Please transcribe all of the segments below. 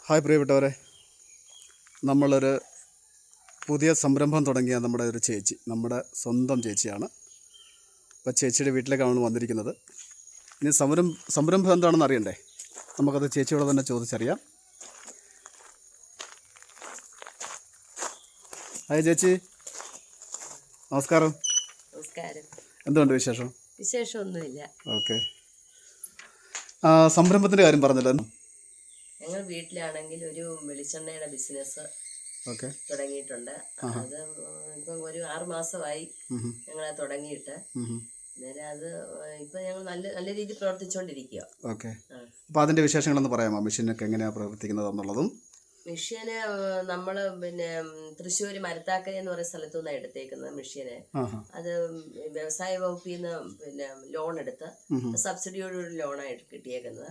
Hi പ്രിയപ്പെട്ടവരെ, നമ്മളൊരു പുതിയ സംരംഭം തുടങ്ങിയ നമ്മുടെ ഒരു ചേച്ചി, നമ്മുടെ സ്വന്തം ചേച്ചിയാണ്. അപ്പോൾ ചേച്ചിയുടെ വീട്ടിലേക്കാണ് നമ്മൾ വന്നിരിക്കുന്നത്. ഇനി സംരംഭം എന്താണെന്ന് അറിയണ്ടേ? നമുക്കത് ചേച്ചിയോട് തന്നെ ചോദിച്ചറിയാം. ഹായ് ചേച്ചി, നമസ്കാരം. നമസ്കാരം. എന്തുകൊണ്ട് വിശേഷം? വിശേഷമൊന്നുമില്ല. ഓക്കെ, സംരംഭത്തിൻ്റെ കാര്യം പറഞ്ഞല്ലോ. ഞങ്ങൾ വീട്ടിലാണെങ്കിൽ ഒരു വെളിച്ചെണ്ണയുടെ ബിസിനസ് തുടങ്ങിയിട്ടുണ്ട്. അത് ഇപ്പം ഒരു 6 മാസമായി ഞങ്ങളത് തുടങ്ങിയിട്ട്. അന്നേരം അത് ഇപ്പം ഞങ്ങൾ നല്ല രീതിയിൽ പ്രവർത്തിച്ചുകൊണ്ടിരിക്കുക. ഓക്കെ, അപ്പോൾ അതിൻ്റെ വിശേഷങ്ങളൊന്ന് പറയാമോ? മെഷീനൊക്കെ എങ്ങനെയാണ് പ്രവർത്തിക്കുന്നത് എന്നുള്ളതും. മെഷീന് നമ്മൾ തൃശ്ശൂർ മരത്താക്കര എന്ന് പറയുന്ന സ്ഥലത്തു നിന്നാണ് എടുത്തേക്കുന്നത് മെഷീന്. അത് വ്യവസായ വകുപ്പിൽ നിന്ന് ലോൺ എടുത്ത് സബ്സിഡിയോടൊരു ലോണായിട്ട് കിട്ടിയേക്കുന്നത്.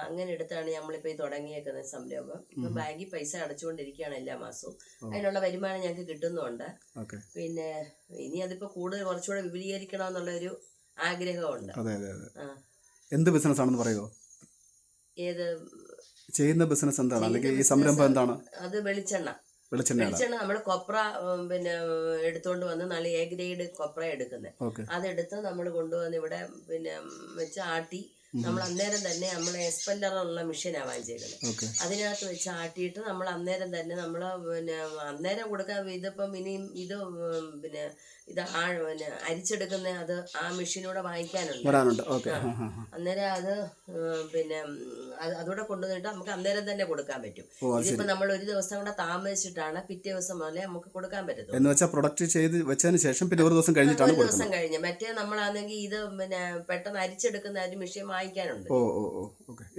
അങ്ങനെ എടുത്താണ് നമ്മളിപ്പോൾ ഈ തുടങ്ങിയേക്കുന്ന സംരംഭം. ഇപ്പം ബാങ്കിൽ പൈസ അടച്ചുകൊണ്ടിരിക്കുകയാണ് എല്ലാ മാസവും. അതിനുള്ള വരുമാനം ഞങ്ങൾക്ക് കിട്ടുന്നുണ്ട്. പിന്നെ ഇനി അതിപ്പോൾ കൂടുതൽ കുറച്ചുകൂടെ വിപുലീകരിക്കണമെന്നുള്ള ഒരു ആഗ്രഹമുണ്ട്. എന്ത് ബിസിനസ് ആണെന്ന് പറയുമോ? ഏത് ചെയ്യുന്ന ബിസിനസ് എന്താണ്, അല്ലെങ്കിൽ ഈ സംരംഭം എന്താണ്? അത് വെളിച്ചെണ്ണ നമ്മൾ കൊപ്ര എടുത്തോണ്ട് വന്ന് നല്ല എ ഗ്രേഡ് കൊപ്ര എടുക്കുന്നത്. അതെടുത്ത് നമ്മൾ കൊണ്ടുവന്ന് ഇവിടെ വെച്ച് ആട്ടി നമ്മൾ അന്നേരം തന്നെ നമ്മൾ എക്സ്പെല്ലറുള്ള മെഷീനാണ് വാങ്ങിച്ചേക്കുന്നത്. അതിനകത്ത് വെച്ച് ആട്ടിയിട്ട് നമ്മൾ അന്നേരം തന്നെ നമ്മൾ അന്നേരം കൊടുക്കാൻ. ഇതിപ്പം ഇനിയും ഇത് ഇത് അരിച്ചെടുക്കുന്ന അത് ആ മെഷീനൂടെ വാങ്ങിക്കാനുണ്ട്. അന്നേരം അത് അതോടെ കൊണ്ടുവന്നിട്ട് നമുക്ക് അന്നേരം തന്നെ കൊടുക്കാൻ പറ്റും. ഇതിപ്പോ നമ്മൾ ഒരു ദിവസം കൂടെ താമസിച്ചിട്ടാണ് പിറ്റേ ദിവസം മുതലേ നമുക്ക് കൊടുക്കാൻ പറ്റത്തുള്ളൂ. എന്ന് വെച്ചാൽ പ്രൊഡക്റ്റ് ചെയ്ത് വെച്ചതിന് ശേഷം പിന്നെ ഒരു ദിവസം കഴിഞ്ഞിട്ടാണ് ഒരു ദിവസം കഴിഞ്ഞ്. മറ്റേ നമ്മളാണെങ്കിൽ ഇത് പെട്ടെന്ന് അരിച്ചെടുക്കുന്ന ഒരു മെഷീൻ വാങ്ങിക്കാനുണ്ട്.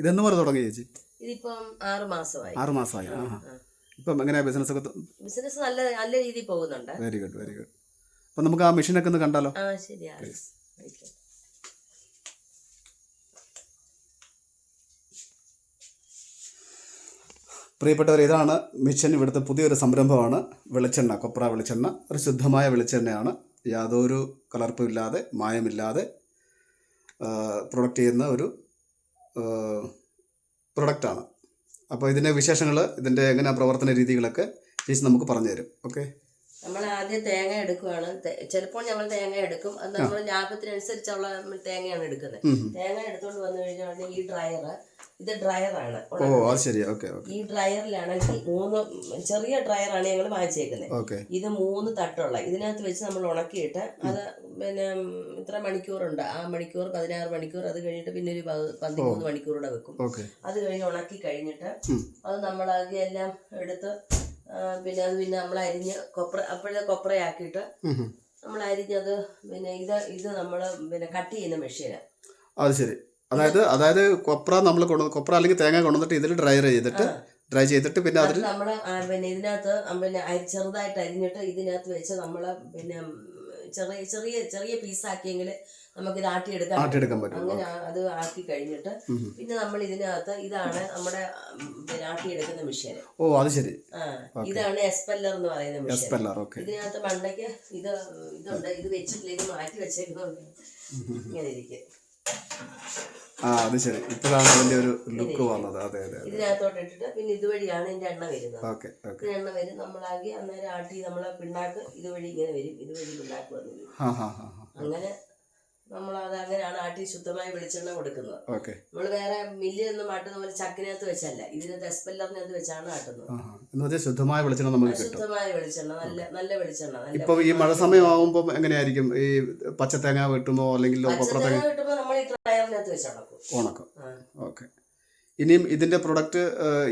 ഇതെന്ന് പറഞ്ഞ് തുടങ്ങി ചേച്ചി? ഇതിപ്പം 6 മാസമായി. 6 മാസമായി. ഇപ്പം എങ്ങനെയാ ബിസിനസ് ഒക്കെ? ബിസിനസ് നല്ല രീതിയിൽ പോകുന്നുണ്ട്. Very good, very good. അപ്പം നമുക്ക് ആ മെഷീനൊക്കെ ഒന്ന് കണ്ടാലോ? ശരിയാ. പ്രിയപ്പെട്ടവർ, ഇതാണ് മിഷൻ. ഇവിടുത്തെ പുതിയൊരു സംരംഭമാണ് വെളിച്ചെണ്ണ, കൊപ്ര വെളിച്ചെണ്ണ. ഒരു ശുദ്ധമായ വെളിച്ചെണ്ണയാണ്. യാതൊരു കലർപ്പും ഇല്ലാതെ, മായമില്ലാതെ പ്രൊഡക്റ്റ് ചെയ്യുന്ന ഒരു പ്രൊഡക്റ്റാണ്. അപ്പോൾ ഇതിൻ്റെ വിശേഷങ്ങൾ, ഇതിൻ്റെ എങ്ങനെ പ്രവർത്തന രീതികളൊക്കെ ചേച്ചി നമുക്ക് പറഞ്ഞു തരും. ഓക്കെ, നമ്മൾ ആദ്യം തേങ്ങ എടുക്കുകയാണ്. ചിലപ്പോൾ ഞങ്ങൾ തേങ്ങ എടുക്കും. അത് നമ്മൾ ലാഭത്തിനനുസരിച്ചുള്ള തേങ്ങയാണ് എടുക്കുന്നത്. തേങ്ങ എടുത്തുകൊണ്ട് വന്നു കഴിഞ്ഞാൽ ഈ ഇത് ഡ്രയറാണ്. ഈ ഡ്രയറിലാണെങ്കിൽ 3 ചെറിയ ഡ്രയറാണ് ഞങ്ങൾ വാങ്ങിച്ചേക്കുന്നത്. ഇത് 3 തട്ടുള്ള. ഇതിനകത്ത് വെച്ച് നമ്മൾ ഉണക്കിയിട്ട് അത് ഇത്ര മണിക്കൂറുണ്ട്. ആ മണിക്കൂർ 16 മണിക്കൂർ. അത് കഴിഞ്ഞിട്ട് പിന്നെ ഒരു 13 മണിക്കൂറൂടെ വെക്കും. അത് കഴിഞ്ഞ് ഉണക്കി കഴിഞ്ഞിട്ട് അത് നമ്മൾ എല്ലാം എടുത്ത് അത് നമ്മൾ അരിഞ്ഞ് അപ്പോഴത്തെ കൊപ്രയാക്കിയിട്ട് നമ്മൾ അരിഞ്ഞത് ഇത് നമ്മൾ കട്ട് ചെയ്യുന്ന മെഷീനാണ്. അത് ശരി. അതായത് കൊപ്ര നമ്മൾ കൊപ്ര അല്ലെങ്കിൽ തേങ്ങ കൊണ്ടുവന്നിട്ട് ഇതിൽ ഡ്രൈ ചെയ്തിട്ട് പിന്നെ അതിൽ നമ്മൾ ഇതിനകത്ത് ചെറുതായിട്ട് അരിഞ്ഞിട്ട് ഇതിനകത്ത് വെച്ച് നമ്മൾ ചെറിയ പീസാക്കിയെങ്കിൽ നമുക്കിത് ആട്ടിയെടുക്കാൻ പറ്റും. അങ്ങനെ അത് ആക്കി കഴിഞ്ഞിട്ട് പിന്നെ നമ്മൾ ഇതിനകത്ത് ഇതാണ് നമ്മുടെ ആട്ടിയെടുക്കുന്ന മെഷീൻ. അത് ശരി. ഇതാണ് എക്സ്പെല്ലർ എന്ന് പറയുന്ന മെഷീൻ. ഇതിനകത്ത് മണ്ടയ്ക്ക് ഇതുണ്ട്. ഇത് വെച്ചിട്ടില്ല, ഇത് മാറ്റി വെച്ചേക്കുന്നുണ്ട്. ഇങ്ങനെ ഇരിക്കും. അത് ശരി. ഇപ്പോഴാണ് അതിന്റെ ഒരു ലുക്ക് വന്നത്. ഇതിനകത്തോട്ട് ഇട്ടിട്ട് പിന്നെ ഇതുവഴിയാണ് ഇതിന്റെ എണ്ണ വരുന്നത്. എണ്ണ വരും. നമ്മളാക്കി അന്നേരം ആട്ടി നമ്മളെ പിണ്ണാക്ക് ഇതുവഴി ഇങ്ങനെ വരും. ഇതുവഴി പിണ്ണാക്ക് വന്നു വരും. അങ്ങനെ നമ്മളത് അങ്ങനെയാണ് ആട്ടി ശുദ്ധമായ വെളിച്ചെണ്ണ കൊടുക്കുന്നത്. നമ്മൾ വേറെ മില്ലിലൊന്നും ആട്ടുന്ന പോലെ ചക്കിനകത്ത് വെച്ചല്ല, ഇതിനകത്ത് എക്സ്പെല്ലറിനകത്ത് വെച്ചാണ് ആട്ടുന്നത്. ശുദ്ധമായ വെളിച്ചെണ്ണ നമുക്ക് കിട്ടും. ശുദ്ധമായ വെളിച്ചെണ്ണ, നല്ല വെളിച്ചെണ്ണ. ഇപ്പൊ ഈ മഴ സമയമാകുമ്പോൾ എങ്ങനെയായിരിക്കും? ഈ പച്ചത്തേങ്ങ വെട്ടുമ്പോ അല്ലെങ്കിൽ വെട്ടുമ്പോ നമ്മൾ ഈ ഡ്രയറിനകത്ത് വെച്ച് ഉണക്കും. ഓക്കെ. ഇനിയും ഇതിന്റെ പ്രൊഡക്റ്റ്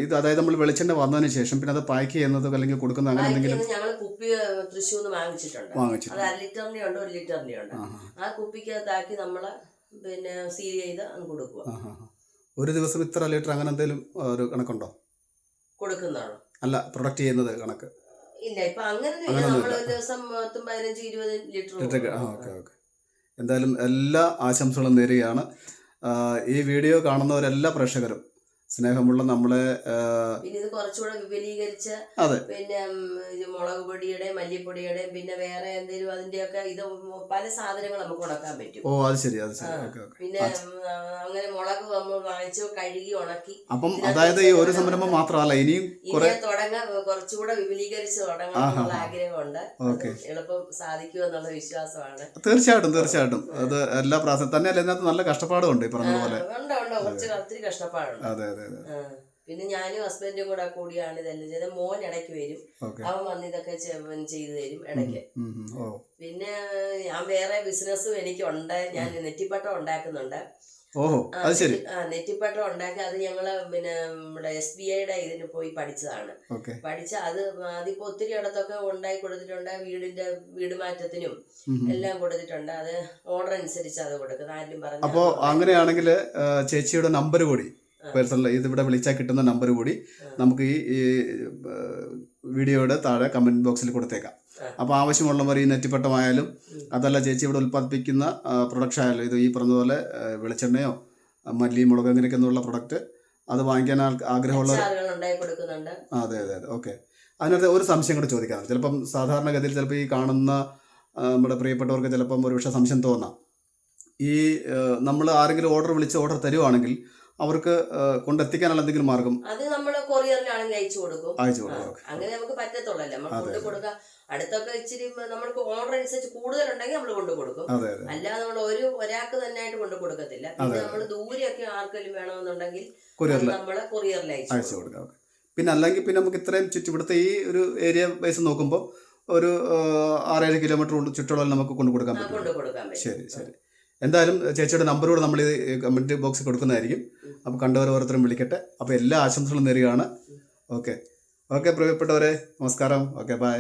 ഇത്, അതായത് നമ്മൾ വെളിച്ചെണ്ണ വന്നതിന് ശേഷം പിന്നെ അത് പാക്ക് ചെയ്യുന്നത് അല്ലെങ്കിൽ കൊടുക്കുന്ന അങ്ങനെ എന്തെങ്കിലും? ഞങ്ങൾ കുപ്പി തൃശ്ശൂർ വാങ്ങിച്ചിട്ടുണ്ട്. അത് 1 ലിറ്ററിന്റെ ഉണ്ട്, 1 ലിറ്ററിന്റെ ഉണ്ട്. ആ കുപ്പിക്കകത്താക്കി നമ്മള് സീൽ ചെയ്ത് കൊടുക്കുക. ഒരു ദിവസം ഇത്ര ലിറ്റർ അങ്ങനെ എന്തെങ്കിലും ഒരു കണക്കുണ്ടോ? കൊടുക്കുന്നതാണോ? അല്ല, പ്രൊഡക്റ്റ് ചെയ്യുന്നത് കണക്ക് ഇല്ല. ഇപ്പൊ അങ്ങനെ നമ്മൾ ഒരു ദിവസം 15-20 ലിറ്റർ. ഓക്കെ. എന്തായാലും എല്ലാ ആശംസകളും നേരുകയാണ്. ഈ വീഡിയോ കാണുന്നവരെല്ലാ പ്രേക്ഷകരും സ്നേഹമുള്ള നമ്മളെ പിന്നെ ഇത് കുറച്ചുകൂടെ വിപുലീകരിച്ച അതെ പിന്നെ ഇത് മുളക് പൊടിയുടെ മല്ലിപ്പൊടിയുടെ പിന്നെ വേറെ എന്തെങ്കിലും അതിന്റെയൊക്കെ ഇത് പല സാധനങ്ങൾ നമുക്ക് ഉണക്കാൻ പറ്റും. ഓ അത് ശരി ഓക്കെ ഓക്കെ. പിന്നെ അങ്ങനെ മുളക് നമ്മൾ വാങ്ങിച്ചു കഴുകി ഉണക്കി. അപ്പം അതായത് ഈ ഒരു സംരംഭം മാത്രമല്ല ഇനിയും തുടങ്ങാൻ കുറച്ചുകൂടെ വിപുലീകരിച്ച് തുടങ്ങണം എന്നുള്ള ആഗ്രഹമുണ്ട്. എളുപ്പം സാധിക്കുമെന്നുള്ള വിശ്വാസമാണ്. തീർച്ചയായിട്ടും അത് എല്ലാ പ്രാവശ്യം തന്നെ അല്ല, ഇതിനകത്ത് നല്ല കഷ്ടപ്പാടുണ്ട് ഈ പറഞ്ഞതുപോലെ. ഒത്തിരി കഷ്ടപ്പാടുണ്ട്. അതെ അതെ അതെ. പിന്നെ ഞാനും ഹസ്ബൻഡും കൂടെ കൂടിയാണ് ഇതെല്ലാം ചെയ്തത്. മോൻ ഇടയ്ക്ക് വരും, അവൻ വന്ന് ഇതൊക്കെ ചെയ്തു തരും ഇടയ്ക്ക്. പിന്നെ ഞാൻ വേറെ ബിസിനസ്സും എനിക്കുണ്ട്. ഞാൻ നെറ്റിപ്പട്ടം ഉണ്ടാക്കുന്നുണ്ട്. നെറ്റിപ്പട്ടം ഉണ്ടാക്കി അത് ഞങ്ങള് പിന്നെ നമ്മുടെ SBIയുടെ ഇതിന് പോയി പഠിച്ചതാണ്. പഠിച്ച അതിപ്പോ ഒത്തിരി ഇടത്തൊക്കെ ഉണ്ടായി കൊടുത്തിട്ടുണ്ട്. വീട് മാറ്റത്തിനും എല്ലാം കൊടുത്തിട്ടുണ്ട്. അത് ഓർഡർ അനുസരിച്ച് അത് കൊടുക്കുന്നത്. ആരും പറഞ്ഞു. അപ്പോ അങ്ങനെയാണെങ്കിൽ ചേച്ചിയുടെ നമ്പർ കൂടി പേഴ്സണൽ ഇതിവിടെ വിളിച്ചാൽ കിട്ടുന്ന നമ്പർ കൂടി നമുക്ക് ഈ വീഡിയോയുടെ താഴെ കമന്റ് ബോക്സിൽ കൊടുത്തേക്കാം. അപ്പോൾ ആവശ്യമുള്ളവർ ഈ നെറ്റിപ്പട്ടമായാലും അതല്ല ചേച്ചി ഇവിടെ ഉൽപ്പാദിപ്പിക്കുന്ന പ്രൊഡക്ഷൻ ആയാലും ഇത് ഈ പറഞ്ഞതുപോലെ വെളിച്ചെണ്ണയോ മല്ലി മുളക് അങ്ങനെയൊക്കെ എന്നുള്ള പ്രൊഡക്റ്റ് അത് വാങ്ങിക്കാൻ ആഗ്രഹമുള്ളവർ അതെ അതെ അതെ ഓക്കെ. അതിനകത്ത് ഒരു സംശയം കൂടെ ചോദിക്കാം. ചിലപ്പം സാധാരണഗതിയിൽ ചിലപ്പോൾ ഈ കാണുന്ന നമ്മുടെ പ്രിയപ്പെട്ടവർക്ക് ചിലപ്പം ഒരു പക്ഷേ സംശയം തോന്നാം. ഈ നമ്മൾ ആരെങ്കിലും ഓർഡർ തരുവാണെങ്കിൽ അവർക്ക് കൊണ്ടെത്തിക്കാനുള്ള എന്തെങ്കിലും മാർഗം? അത് നമ്മൾ കൊറിയറിലാണെങ്കിൽ അയച്ചു കൊടുക്കും. അങ്ങനെ നമുക്ക് പറ്റത്തുള്ളല്ലോ, നമ്മൾ കൊണ്ട് കൊടുക്കാം. അടുത്തൊക്കെ ഇച്ചിരി നമ്മൾക്ക് ഓർഡർ അനുസരിച്ച് കൂടുതലുണ്ടെങ്കിൽ നമ്മൾ കൊണ്ടു കൊടുക്കും. അല്ലാതെ നമ്മൾ ഒരാൾക്ക് തന്നെ ആയിട്ട് കൊണ്ടു കൊടുക്കത്തില്ല. പിന്നെ നമ്മൾ ദൂരെയൊക്കെ ആർക്കെങ്കിലും വേണമെന്നുണ്ടെങ്കിൽ നമ്മള് കൊറിയറിൽ അയച്ചു കൊടുക്കാം. പിന്നെ അല്ലെങ്കിൽ പിന്നെ നമുക്ക് ഇത്രയും ഇവിടുത്തെ ഈ ഒരു ഏരിയ വൈസ് നോക്കുമ്പോൾ ഒരു 6-7 കിലോമീറ്റർ ചുറ്റളവിൽ നമുക്ക് കൊണ്ടു കൊടുക്കാൻ പറ്റും. ശരി ശരി. എന്തായാലും ചേച്ചിയുടെ നമ്പർ കൂടെ നമ്മൾ ഈ കമൻറ്റ് ബോക്സിൽ കൊടുക്കുന്നതായിരിക്കും. അപ്പോൾ കണ്ടവർ ഓരോരുത്തരും വിളിക്കട്ടെ. അപ്പോൾ എല്ലാ ആശംസകളും നേരുകയാണ്. ഓക്കെ പ്രിയപ്പെട്ടവരെ, നമസ്കാരം. Okay bye.